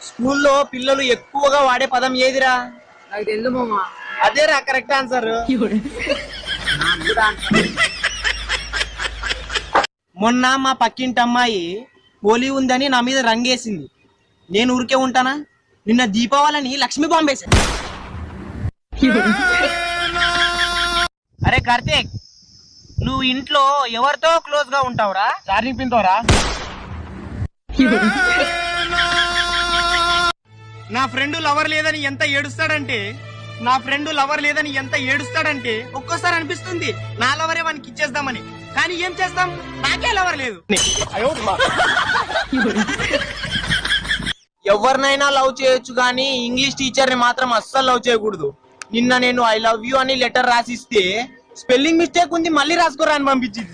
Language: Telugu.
స్కూల్లో పిల్లలు ఎక్కువగా వాడే పదం ఏదిరా? నాకు తెలుసు మామ. అదేరా కరెక్ట్ ఆన్సర్. మొన్న మా పక్కింటి అమ్మాయి హోలీ ఉందని నా మీద రంగేసింది. నేను ఊరికే ఉంటానా? నిన్న దీపావళిని లక్ష్మీ బాంబ్ వేసా. అరే కార్తీక్, నువ్వు ఇంట్లో ఎవరితో క్లోజ్ గా ఉంటావురా? Charging pin తోరా? నా ఫ్రెండ్ లవర్ లేదని ఎంత ఏడుస్తాడంటే ఒక్కోసారి అనిపిస్తుంది నా లవరే వానికి ఇచ్చేద్దామని. కానీ ఏం చేస్తాం, నాకే లవర్ లేదు. ఎవరినైనా లవ్ చేయొచ్చు కానీ ఇంగ్లీష్ టీచర్ ని మాత్రం అస్సలు లవ్ చేయకూడదు. నిన్న నేను ఐ లవ్ యూ అని లెటర్ రాసిస్తే స్పెల్లింగ్ మిస్టేక్ ఉంది, మళ్ళీ రాసుకోరా అని పంపించింది.